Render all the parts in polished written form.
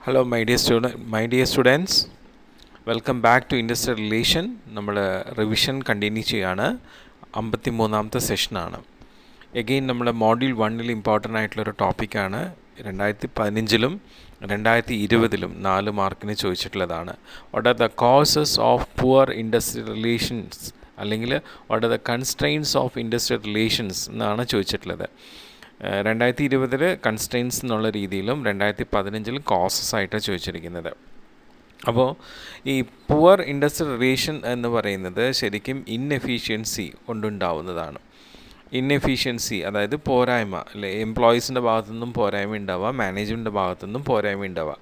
Hello, my dear students. Welcome back to Industrial Relation. നമ്മുടെ revision continue ചെയ്യാണ്. 53ാമത്തെ സെഷനാണ്. എഗെയിൻ നമ്മുടെ മോഡ്യൂൾ 1-ൽ ഇമ്പോർട്ടൻ്റ് ആയിട്ടുള്ളൊരു ടോപ്പിക്കാണ്. 2015-ലും 2020-ലും 4 മാർക്കിന് ചോദിച്ചിട്ടുള്ളതാണ്. What are the causes of poor industrial relations അല്ലെങ്കിൽ what are the constraints of industrial relations എന്നാണ് ചോദിച്ചിട്ടുള്ളത്. 2020 കൺസ്ട്രെയിൻസ് എന്നുള്ള രീതിയിലും 2015 കോസസ് ആയിട്ടാണ് ചോദിച്ചിരിക്കുന്നത്. അപ്പോൾ ഈ പുവർ ഇൻഡസ്ട്രിയൽ റിലേഷൻ എന്ന് പറയുന്നത് ശരിക്കും ഇൻഎഫിഷ്യൻസി കൊണ്ടുണ്ടാവുന്നതാണ്. ഇൻഎഫിഷ്യൻസി അതായത് പോരായ്മ, അല്ലെ, എംപ്ലോയീസിൻ്റെ ഭാഗത്തുനിന്നും പോരായ്മ ഉണ്ടാവുക, മാനേജ്മെൻറ്റിൻ്റെ ഭാഗത്തുനിന്നും പോരായ്മ ഉണ്ടാവുക.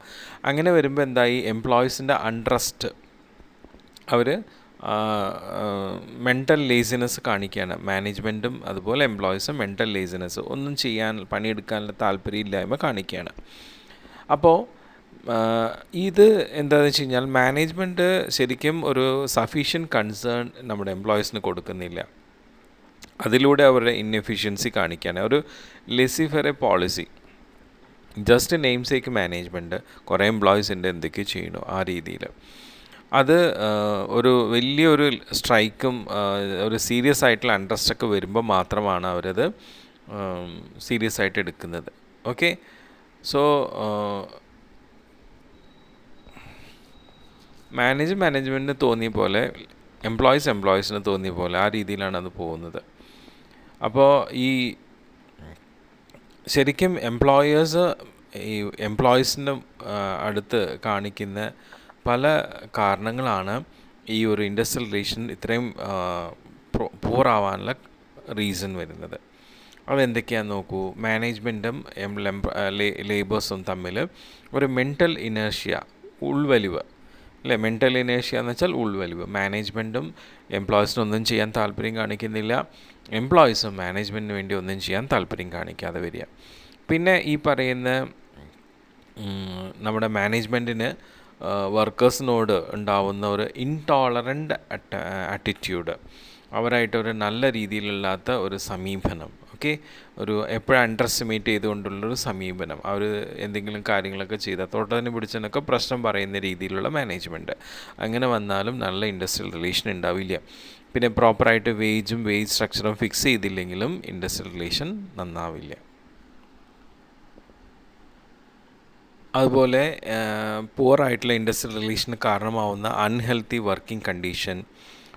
അങ്ങനെ വരുമ്പോൾ എന്തായി, എംപ്ലോയീസിൻ്റെ അൺട്രസ്റ്റ്, അവർ മെൻ്റൽ ലേസിനെസ് കാണിക്കുകയാണ്. മാനേജ്മെൻറ്റും അതുപോലെ എംപ്ലോയീസും മെൻ്റൽ ലേസിനെസ്, ഒന്നും ചെയ്യാൻ പണിയെടുക്കാനുള്ള താല്പര്യമില്ലായ്മ കാണിക്കുകയാണ്. അപ്പോൾ ഇത് എന്താണെന്ന് വെച്ച് കഴിഞ്ഞാൽ മാനേജ്മെൻറ്റ് ശരിക്കും ഒരു സഫീഷ്യൻറ്റ് കൺസേൺ നമ്മുടെ എംപ്ലോയീസിന് കൊടുക്കുന്നില്ല. അതിലൂടെ അവരുടെ ഇൻഎഫിഷ്യൻസി കാണിക്കുകയാണ്. ഒരു laissez faire policy, just name sake management, കുറേ എംപ്ലോയീസിൻ്റെ എന്തൊക്കെ ചെയ്യണോ ആ രീതിയിൽ. അത് ഒരു വലിയൊരു സ്ട്രൈക്കും ഒരു സീരിയസ് ആയിട്ടുള്ള അൺട്രസ്റ്റൊക്കെ വരുമ്പോൾ മാത്രമാണ് അവരത് സീരിയസ് ആയിട്ട് എടുക്കുന്നത്. ഓക്കെ, സോ മാനേജ്മെൻറ്റിന് തോന്നിയ പോലെ എംപ്ലോയീസിന് തോന്നിയ പോലെ ആ രീതിയിലാണ് അത് പോകുന്നത്. അപ്പോൾ ഈ ശരിക്കും ഈ എംപ്ലോയീസിൻ്റെ അടുത്ത് കാണിക്കുന്ന പല കാരണങ്ങളാണ് ഈ ഒരു ഇൻഡസ്ട്രിയൽ റിലേഷൻ ഇത്രയും പൂറാവാനുള്ള റീസൺ വരുന്നത്. അതെന്തൊക്കെയാണെന്ന് നോക്കൂ. മാനേജ്മെൻറ്റും ലേബേഴ്സും തമ്മിൽ ഒരു മെൻ്റൽ ഇനേർഷ്യ, ഉൾവലിവ്, അല്ലേ, മെൻ്റൽ ഇനേർഷ്യ എന്ന് വെച്ചാൽ ഉൾവലിവ്. മാനേജ്മെൻറ്റും എംപ്ലോയീസിനൊന്നും ചെയ്യാൻ താല്പര്യം കാണിക്കുന്നില്ല, എംപ്ലോയീസും മാനേജ്മെൻറ്റിന് വേണ്ടി ഒന്നും ചെയ്യാൻ താല്പര്യം കാണിക്കാതെ വരിക. പിന്നെ ഈ പറയുന്ന നമ്മുടെ മാനേജ്മെൻറ്റിന് വർക്കേഴ്സിനോട് ഉണ്ടാവുന്ന ഒരു ഇൻടോളറൻ്റ് ആറ്റിറ്റ്യൂഡ്, അവരായിട്ടൊരു നല്ല രീതിയിലല്ലാത്ത ഒരു സമീപനം, ഓക്കെ, ഒരു എപ്പോഴും അണ്ടർ എസ്റ്റിമേറ്റ് ചെയ്തുകൊണ്ടുള്ളൊരു സമീപനം. അവർ എന്തെങ്കിലും കാര്യങ്ങളൊക്കെ ചെയ്താൽ തൊട്ടതിന് പിടിച്ചതിനൊക്കെ പ്രശ്നം പറയുന്ന രീതിയിലുള്ള മാനേജ്മെൻറ്റ്. അങ്ങനെ വന്നാലും നല്ല ഇൻഡസ്ട്രിയൽ റിലേഷൻ ഉണ്ടാവില്ല. പിന്നെ പ്രോപ്പറായിട്ട് വേജ് സ്ട്രക്ചറും ഫിക്സ് ചെയ്തില്ലെങ്കിലും ഇൻഡസ്ട്രിയൽ റിലേഷൻ നന്നാവില്ല. അതുപോലെ പുവറായിട്ടുള്ള ഇൻഡസ്ട്രിയൽ റിലേഷന് കാരണമാവുന്ന അൺഹെൽത്തി വർക്കിംഗ് കണ്ടീഷൻ.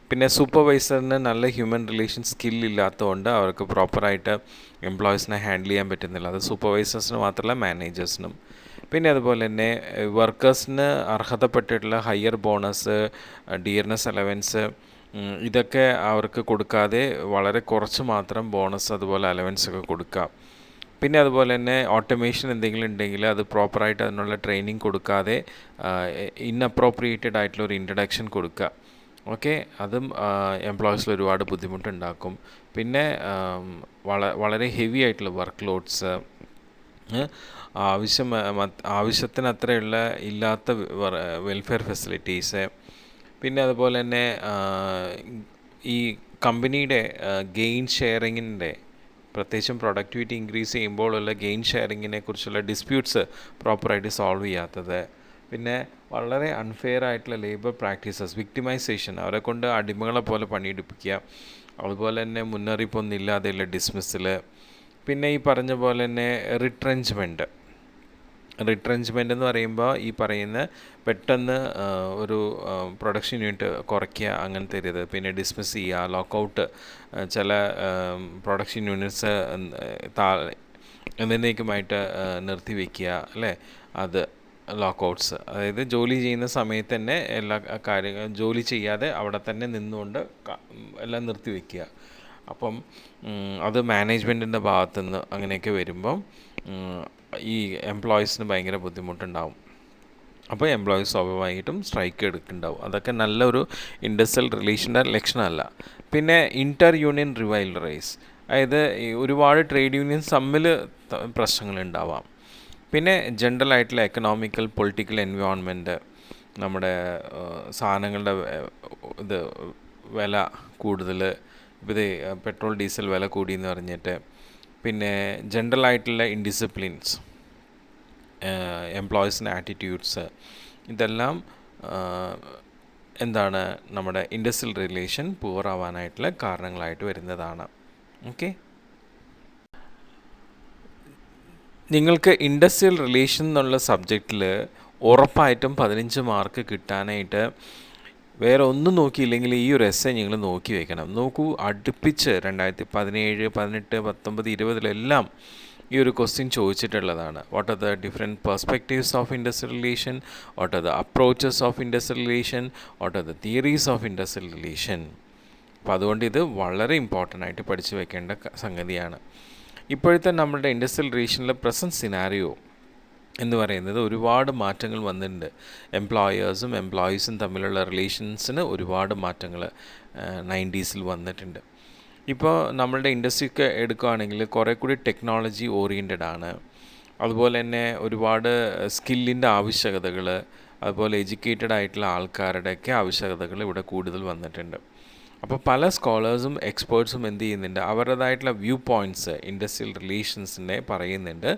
പിന്നെ സൂപ്പർവൈസറിന് നല്ല ഹ്യൂമൻ റിലേഷൻ സ്കില്ലില്ലാത്തതുകൊണ്ട് അവർക്ക് പ്രോപ്പറായിട്ട് എംപ്ലോയീസിനെ ഹാൻഡിൽ ചെയ്യാൻ പറ്റുന്നില്ല. അത് സൂപ്പർവൈസേഴ്സിന് മാത്രമല്ല, മാനേജേഴ്സിനും. പിന്നെ അതുപോലെ തന്നെ വർക്കേഴ്സിന് അർഹതപ്പെട്ടിട്ടുള്ള ഹയർ ബോണസ്, ഡിയർനെസ് അലവൻസ്, ഇതൊക്കെ അവർക്ക് കൊടുക്കാതെ വളരെ കുറച്ച് മാത്രം ബോണസ് അതുപോലെ അലവൻസ് ഒക്കെ കൊടുക്കുക. പിന്നെ അതുപോലെ തന്നെ ഓട്ടോമേഷൻ എന്തെങ്കിലും ഉണ്ടെങ്കിൽ അത് പ്രോപ്പറായിട്ട് അതിനുള്ള ട്രെയിനിങ് കൊടുക്കാതെ ഇൻഅപ്രോപ്രിയേറ്റഡ് ആയിട്ടുള്ളൊരു ഇൻട്രഡക്ഷൻ കൊടുക്കുക. ഓക്കെ, അതും എംപ്ലോയീസിൽ ഒരുപാട് ബുദ്ധിമുട്ടുണ്ടാക്കും. പിന്നെ വളരെ ഹെവി ആയിട്ടുള്ള വർക്ക് ലോഡ്സ്, ആവശ്യത്തിന് അത്രയുള്ള ഇല്ലാത്ത വെൽഫെയർ ഫെസിലിറ്റീസ്, പിന്നെ അതുപോലെ തന്നെ ഈ കമ്പനിയുടെ ഗെയിൻ ഷെയറിങ്ങിൻ്റെ, പ്രത്യേകിച്ചും പ്രൊഡക്ടിവിറ്റി ഇൻക്രീസ് ചെയ്യുമ്പോഴുള്ള ഗെയിൻ ഷെയറിങ്ങിനെ കുറിച്ചുള്ള ഡിസ്പ്യൂട്ട്സ് പ്രോപ്പറായിട്ട് സോൾവ് ചെയ്യാത്തത്, പിന്നെ വളരെ അൺഫെയർ ആയിട്ടുള്ള ലേബർ പ്രാക്ടീസസ്, വിക്ടിമൈസേഷൻ, അവരെ കൊണ്ട് അടിമകളെ പോലെ പണിയെടുപ്പിക്കുക, അതുപോലെ തന്നെ മുന്നറിയിപ്പൊന്നും ഇല്ലാതെയുള്ള ഡിസ്മിസ്സിൽ, പിന്നെ ഈ പറഞ്ഞ പോലെ തന്നെ റിട്രെഞ്ച്മെൻറ്റ് എന്ന് പറയുമ്പോൾ ഈ പറയുന്ന പെട്ടെന്ന് ഒരു പ്രൊഡക്ഷൻ യൂണിറ്റ് കുറയ്ക്കുക, അങ്ങനത്തെ ഒരു ഇത്. പിന്നെ ഡിസ്മിസ് ചെയ്യുക, ലോക്കൗട്ട്, ചില പ്രൊഡക്ഷൻ യൂണിറ്റ്സ് എന്നേക്കുമായിട്ട് നിർത്തിവെക്കുക, അല്ലേ, അത് ലോക്കൗട്ട്സ്. അതായത് ജോലി ചെയ്യുന്ന സമയത്ത് തന്നെ എല്ലാ കാര്യങ്ങളും ജോലി ചെയ്യാതെ അവിടെ തന്നെ നിന്നുകൊണ്ട് എല്ലാം നിർത്തിവെക്കുക. അപ്പം അത് മാനേജ്മെൻറ്റിൻ്റെ ഭാഗത്തുനിന്ന് അങ്ങനെയൊക്കെ വരുമ്പം ഈ എംപ്ലോയീസിന് ഭയങ്കര ബുദ്ധിമുട്ടുണ്ടാവും. അപ്പോൾ എംപ്ലോയീസ് സ്വാഭാവികമായിട്ടും സ്ട്രൈക്ക് എടുക്കുന്നുണ്ടാവും. അതൊക്കെ നല്ലൊരു ഇൻഡസ്ട്രിയൽ റിലേഷൻ്റെ ലക്ഷണമല്ല. പിന്നെ ഇൻ്റർ യൂണിയൻ റിവൈലറീസ്, അതായത് ഒരുപാട് ട്രേഡ് യൂണിയൻസ് തമ്മിൽ പ്രശ്നങ്ങളുണ്ടാവാം. പിന്നെ ജനറൽ ആയിട്ടുള്ള എക്കണോമിക്കൽ പൊളിറ്റിക്കൽ എൻവയോൺമെൻറ്റ്, നമ്മുടെ സാധനങ്ങളുടെ ഇത് വില കൂടുതൽ, ഇത് പെട്രോൾ ഡീസൽ വില കൂടിയെന്ന് പറഞ്ഞിട്ട്, പിന്നെ ജനറൽ ആയിട്ടുള്ള ഇൻഡിസിപ്ലിൻസ്, എംപ്ലോയീസിൻ്റെ ആറ്റിറ്റ്യൂഡ്സ്, ഇതെല്ലാം എന്താണ് നമ്മുടെ ഇൻഡസ്ട്രിയൽ റിലേഷൻ പൂവർ ആവാനായിട്ടുള്ള കാരണങ്ങളായിട്ട് വരുന്നതാണ്. ഓക്കെ, നിങ്ങൾക്ക് ഇൻഡസ്ട്രിയൽ റിലേഷൻ എന്നുള്ള സബ്ജക്റ്റിൽ ഉറപ്പായിട്ടും 15 മാർക്ക് കിട്ടാനായിട്ട് വേറെ ഒന്നും നോക്കിയില്ലെങ്കിൽ ഈ ഒരു എസ്സേ നിങ്ങൾ നോക്കി വെക്കണം. നോക്കൂ, അടുപ്പിച്ച് 2017, 18, 19, 20 ഈ ഒരു ക്വസ്റ്റ്യൻ ചോദിച്ചിട്ടുള്ളതാണ്. What are the different perspectives of industrial relation, what are the approaches of industrial relation, what are the theories of industrial relation. അപ്പോൾ അതുകൊണ്ട് ഇത് വളരെ ഇമ്പോർട്ടൻ്റ് ആയിട്ട് പഠിച്ചു വെക്കേണ്ട സംഗതിയാണ്. ഇപ്പോഴത്തെ നമ്മുടെ ഇൻഡസ്ട്രിയൽ റിലേഷനിലെ പ്രസൻറ്റ് സിനാരിയോ എന്ന് പറയുന്നത് ഒരുപാട് മാറ്റങ്ങൾ വന്നിട്ടുണ്ട്. എംപ്ലോയേഴ്സും എംപ്ലോയീസും തമ്മിലുള്ള റിലേഷൻസിന് ഒരുപാട് മാറ്റങ്ങൾ 90s വന്നിട്ടുണ്ട്. ഇപ്പോൾ നമ്മളുടെ ഇൻഡസ്ട്രിയൊക്കെ എടുക്കുകയാണെങ്കിൽ കുറേ കൂടി ടെക്നോളജി ഓറിയൻറ്റഡ് ആണ്. അതുപോലെ തന്നെ ഒരുപാട് സ്കില്ലിൻ്റെ ആവശ്യകതകൾ, അതുപോലെ എഡ്യൂക്കേറ്റഡ് ആയിട്ടുള്ള ആൾക്കാരുടെയൊക്കെ ആവശ്യകതകൾ ഇവിടെ കൂടുതൽ വന്നിട്ടുണ്ട്. അപ്പോൾ പല സ്കോളേഴ്സും എക്സ്പേർട്സും എന്ത് ചെയ്യുന്നുണ്ട്, അവരുടേതായിട്ടുള്ള വ്യൂ പോയിൻറ്റ്സ് ഇൻഡസ്ട്രിയൽ റിലേഷൻസിനെ പറയുന്നുണ്ട്.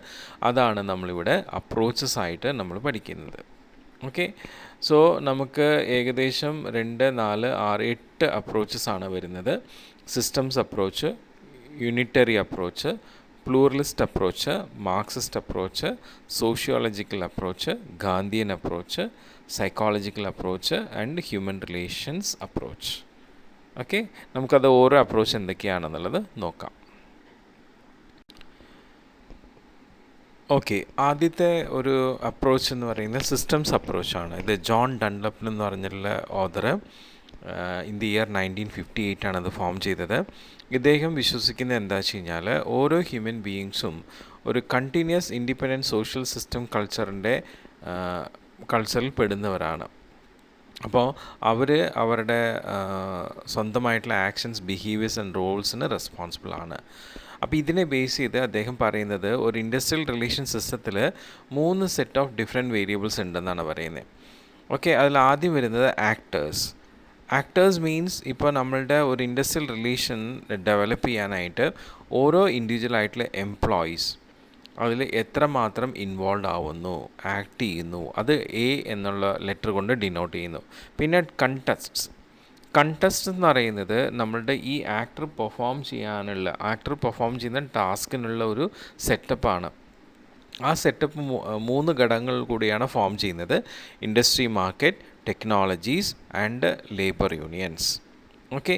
അതാണ് നമ്മളിവിടെ അപ്രോച്ചസ് ആയിട്ട് നമ്മൾ പഠിക്കുന്നത്. ഓക്കെ, സോ നമുക്ക് ഏകദേശം 2, 4, 6, 8 അപ്രോച്ചസ് ആണ് വരുന്നത്. Systems approach, unitary approach, pluralist approach, Marxist approach, sociological approach, Gandhian approach, psychological approach and human relations approach. Okay, നമുക്കത് ഓരോ അപ്രോച്ച് എന്തൊക്കെയാണെന്നുള്ളത് നോക്കാം. ഓക്കെ, ആദ്യത്തെ ഒരു അപ്രോച്ച് എന്ന് പറയുന്നത് സിസ്റ്റംസ് അപ്രോച്ചാണ്. ഇത് ജോൺ ഡൺലപ്പ് എന്ന് പറഞ്ഞിട്ടുള്ള ഓഥർ ഇൻ ദി ഇയർ 1958 ആണത് ഫോം ചെയ്തത്. ഇദ്ദേഹം വിശ്വസിക്കുന്നത് എന്താ വെച്ച് കഴിഞ്ഞാൽ, ഓരോ ഹ്യൂമൻ ബീയിങ്സും ഒരു കണ്ടിന്യൂസ് ഇൻഡിപെൻഡൻറ്റ് സോഷ്യൽ സിസ്റ്റം കൾച്ചറിൽ പെടുന്നവരാണ്. അപ്പോൾ അവർ അവരുടെ സ്വന്തമായിട്ടുള്ള ആക്ഷൻസ്, ബിഹേവിയേഴ്സ് ആൻഡ് റോൾസിന് റെസ്പോൺസിബിൾ ആണ്. അപ്പോൾ ഇതിനെ ബേസ് ചെയ്ത് അദ്ദേഹം പറയുന്നത് ഒരു ഇൻഡസ്ട്രിയൽ റിലേഷൻ സിസ്റ്റത്തിൽ 3 സെറ്റ് ഓഫ് ഡിഫറെൻറ്റ് വേരിയബിൾസ് ഉണ്ടെന്നാണ് പറയുന്നത്. ഓക്കെ, അതിൽ ആദ്യം വരുന്നത് ആക്ടേഴ്സ്. ആക്ടേഴ്സ് മീൻസ് ഇപ്പോൾ നമ്മളുടെ ഒരു ഇൻഡസ്ട്രിയൽ റിലേഷൻ ഡെവലപ്പ് ചെയ്യാനായിട്ട് ഓരോ ഇൻഡിവിജ്വൽ ആയിട്ടുള്ള എംപ്ലോയീസ് അതിൽ എത്രമാത്രം ഇൻവോൾവ് ആവുന്നു, ആക്ട് ചെയ്യുന്നു, അത് എ എന്നുള്ള ലെറ്റർ കൊണ്ട് ഡിനോട്ട് ചെയ്യുന്നു. പിന്നെ കണ്ടസ്റ്റ് എന്ന് പറയുന്നത് നമ്മളുടെ ഈ ആക്ടർ പെർഫോം ചെയ്യുന്ന ടാസ്കിനുള്ള ഒരു സെറ്റപ്പാണ്. ആ സെറ്റപ്പ് 3 ഘടകങ്ങൾ കൂടിയാണ് ഫോം ചെയ്യുന്നത്: industry, market, technologies and labour unions. Okay,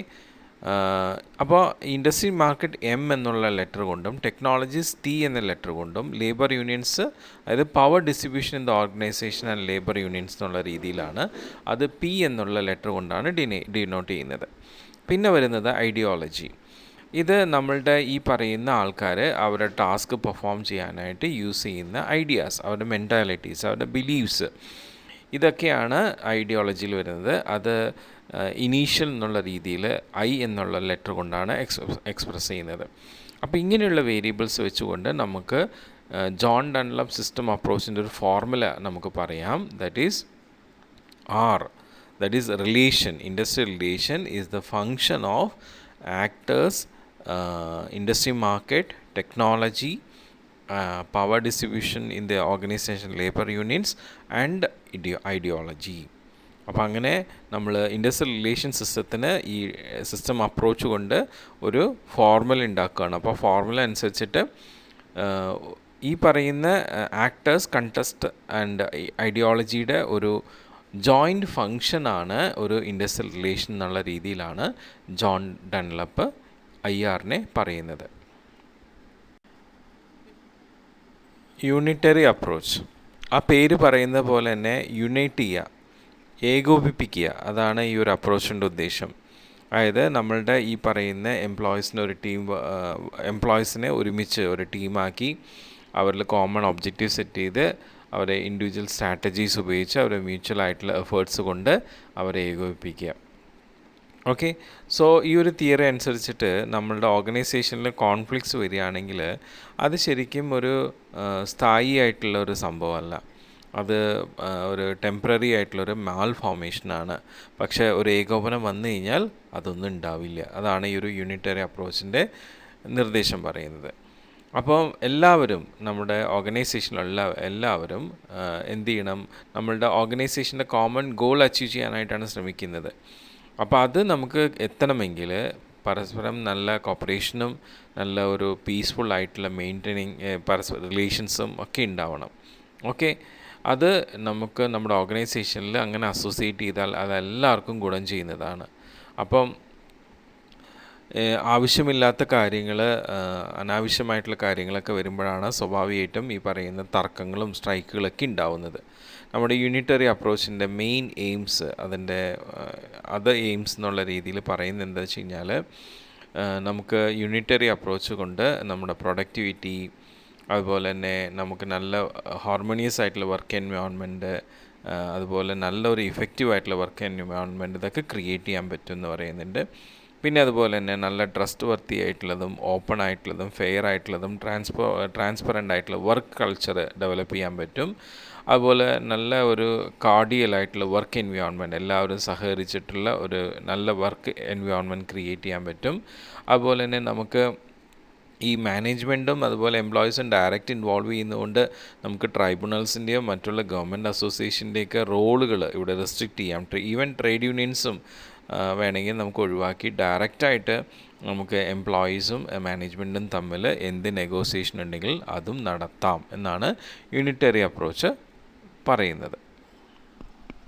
അപ്പോൾ ഇൻഡസ്ട്രി മാർക്കറ്റ് എം എന്നുള്ള ലെറ്റർ കൊണ്ടും, ടെക്നോളജീസ് ടി എന്ന ലെറ്റർ കൊണ്ടും, ലേബർ യൂണിയൻസ് അതായത് power distribution in the organisation and labour unions എന്നുള്ള രീതിയിലാണ്, അത് പി എന്നുള്ള ലെറ്റർ കൊണ്ടാണ് ഡിനോട്ട് ചെയ്യുന്നത്. പിന്നെ വരുന്നത് ഐഡിയോളജി. ഇത് നമ്മളുടെ ഈ പറയുന്ന ആൾക്കാർ അവരുടെ ടാസ്ക് പെർഫോം ചെയ്യാനായിട്ട് യൂസ് ചെയ്യുന്ന ഐഡിയാസ്, അവരുടെ മെൻറ്റാലിറ്റീസ്, അവരുടെ ബിലീവ്സ്, ഇതൊക്കെയാണ് ഐഡിയോളജിയിൽ വരുന്നത്. അത് ഇനീഷ്യൽ എന്നുള്ള രീതിയിൽ ഐ എന്നുള്ള ലെറ്റർ കൊണ്ടാണ് എക്സ്പ്രസ് ചെയ്യുന്നത്. അപ്പോൾ ഇങ്ങനെയുള്ള വേരിയബിൾസ് വെച്ചുകൊണ്ട് നമുക്ക് ജോൺ ഡൺലപ്പ് സിസ്റ്റം അപ്രോച്ചിൻ്റെ ഒരു ഫോർമുല നമുക്ക് പറയാം. That is relation. Industrial relation is the function of actors, industry, market, technology, power distribution in the organization, labor unions and ideology. അപ്പോൾ അങ്ങനെ നമ്മൾ ഇൻഡസ്ട്രിയൽ റിലേഷൻ സിസ്റ്റത്തിന് ഈ സിസ്റ്റം അപ്രോച്ച് കൊണ്ട് ഒരു ഫോർമുല ഉണ്ടാക്കുകയാണ്. അപ്പോൾ ഫോർമുല അനുസരിച്ചിട്ട് ഈ പറയുന്ന ആക്ടേഴ്സ്, കണ്ടസ്റ്റ് ആൻഡ് ഐഡിയോളജിയുടെ ഒരു ജോയിൻറ്റ് ഫങ്ഷനാണ് ഒരു ഇൻഡസ്ട്രിയൽ റിലേഷൻ എന്നുള്ള രീതിയിലാണ് ജോൺ ഡൺലപ്പ് IRനെ പറയുന്നത്. യൂണിറ്ററി അപ്രോച്ച്, ആ പേര് പറയുന്ന പോലെ തന്നെ യുണൈറ്റ് ചെയ്യുക, ഏകോപിപ്പിക്കുക, അതാണ് ഈ ഒരു അപ്രോച്ചിൻ്റെ ഉദ്ദേശം. അതായത് നമ്മളുടെ ഈ പറയുന്ന എംപ്ലോയീസിനെ ഒരുമിച്ച് ഒരു ടീമാക്കി അവരിൽ കോമൺ ഒബ്ജക്റ്റീവ് സെറ്റ് ചെയ്ത് അവരെ ഇൻഡിവിജ്വൽ സ്ട്രാറ്റജീസ് ഉപയോഗിച്ച് അവരെ മ്യൂച്വൽ ആയിട്ടുള്ള എഫേർട്സ് കൊണ്ട് അവരെ ഏകോപിപ്പിക്കുക. ഓക്കെ, സോ ഈ ഒരു തിയറി അനുസരിച്ചിട്ട് നമ്മളുടെ ഓർഗനൈസേഷനിൽ കോൺഫ്ലിക്ട്സ് വരികയാണെങ്കിൽ അത് ശരിക്കും ഒരു സ്ഥായി ആയിട്ടുള്ള ഒരു സംഭവമല്ല, അത് ഒരു ടെമ്പററി ആയിട്ടുള്ളൊരു മാൽ ഫോർമേഷനാണ്. പക്ഷേ ഒരു ഏകോപനം വന്നു കഴിഞ്ഞാൽ അതൊന്നും ഉണ്ടാവില്ല. അതാണ് ഈ ഒരു യൂണിറ്ററി അപ്രോച്ചിൻ്റെ നിർദ്ദേശം പറയുന്നത്. അപ്പോൾ എല്ലാവരും നമ്മുടെ ഓർഗനൈസേഷനിലുള്ള എല്ലാവരും എന്ത് ചെയ്യണം, നമ്മളുടെ ഓർഗനൈസേഷൻ്റെ കോമൺ ഗോൾ അച്ചീവ് ചെയ്യാനായിട്ടാണ് ശ്രമിക്കുന്നത്. അപ്പോൾ അത് നമുക്ക് എത്തണമെങ്കിൽ പരസ്പരം നല്ല കോപ്പറേഷനും നല്ല ഒരു പീസ്ഫുൾ ആയിട്ടുള്ള മെയിൻറ്റെയിനിങ് പരസ്പര റിലേഷൻസും ഒക്കെ ഉണ്ടാവണം. ഓക്കെ, അത് നമുക്ക് നമ്മുടെ ഓർഗനൈസേഷനിൽ അങ്ങനെ അസോസിയേറ്റ് ചെയ്താൽ അതെല്ലാവർക്കും ഗുണം ചെയ്യുന്നതാണ്. അപ്പം ആവശ്യമില്ലാത്ത കാര്യങ്ങൾ, അനാവശ്യമായിട്ടുള്ള കാര്യങ്ങളൊക്കെ വരുമ്പോഴാണ് സ്വാഭാവികമായിട്ടും ഈ പറയുന്ന തർക്കങ്ങളും സ്ട്രൈക്കുകളൊക്കെ ഉണ്ടാവുന്നത്. നമ്മുടെ യൂണിറ്ററി അപ്രോച്ചിൻ്റെ മെയിൻ എയിംസ്, അതിൻ്റെ എയിംസ് എന്നുള്ള രീതിയിൽ പറയുന്നത് എന്താ വെച്ച് കഴിഞ്ഞാൽ, നമുക്ക് യൂണിറ്ററി അപ്രോച്ച് കൊണ്ട് നമ്മുടെ പ്രൊഡക്ടിവിറ്റി, അതുപോലെ തന്നെ നമുക്ക് നല്ല ഹാർമോണിയസ് ആയിട്ടുള്ള വർക്ക് എൻവയോൺമെൻറ്റ്, അതുപോലെ നല്ലൊരു ഇഫക്റ്റീവ് ആയിട്ടുള്ള വർക്ക് എൻവയോൺമെൻറ്റ് ഇതൊക്കെ ക്രിയേറ്റ് ചെയ്യാൻ പറ്റും എന്ന് പറയുന്നുണ്ട്. പിന്നെ അതുപോലെ തന്നെ നല്ല ട്രസ്റ്റ് വർത്തി ആയിട്ടുള്ളതും ഓപ്പൺ ആയിട്ടുള്ളതും ഫെയർ ആയിട്ടുള്ളതും ട്രാൻസ്പെറൻ്റ് ആയിട്ടുള്ള വർക്ക് കൾച്ചർ ഡെവലപ്പ് ചെയ്യാൻ പറ്റും. അതുപോലെ നല്ല ഒരു കാർഡിയലായിട്ടുള്ള വർക്ക് എൻവയോൺമെൻറ്റ്, എല്ലാവരും സഹകരിച്ചിട്ടുള്ള ഒരു നല്ല വർക്ക് എൻവയോൺമെൻറ്റ് ക്രിയേറ്റ് ചെയ്യാൻ പറ്റും. അതുപോലെ തന്നെ നമുക്ക് ഈ മാനേജ്മെൻറ്റും അതുപോലെ എംപ്ലോയീസും ഡയറക്റ്റ് ഇൻവോൾവ് ചെയ്യുന്നതുകൊണ്ട് നമുക്ക് ട്രൈബ്യൂണൽസിൻ്റെയോ മറ്റുള്ള ഗവൺമെൻറ് അസോസിയേഷൻ്റെയൊക്കെ റോളുകൾ ഇവിടെ റെസ്ട്രിക്റ്റ് ചെയ്യാം. ഈവൻ ട്രേഡ് യൂണിയൻസും വേണമെങ്കിൽ നമുക്ക് ഒഴിവാക്കി ഡയറക്റ്റായിട്ട് നമുക്ക് എംപ്ലോയീസും മാനേജ്മെൻറ്റും തമ്മിൽ എന്ത് നെഗോസിയേഷൻ ഉണ്ടെങ്കിൽ അതും നടത്താം എന്നാണ് യൂണിറ്ററി അപ്രോച്ച് പറയുന്നത്.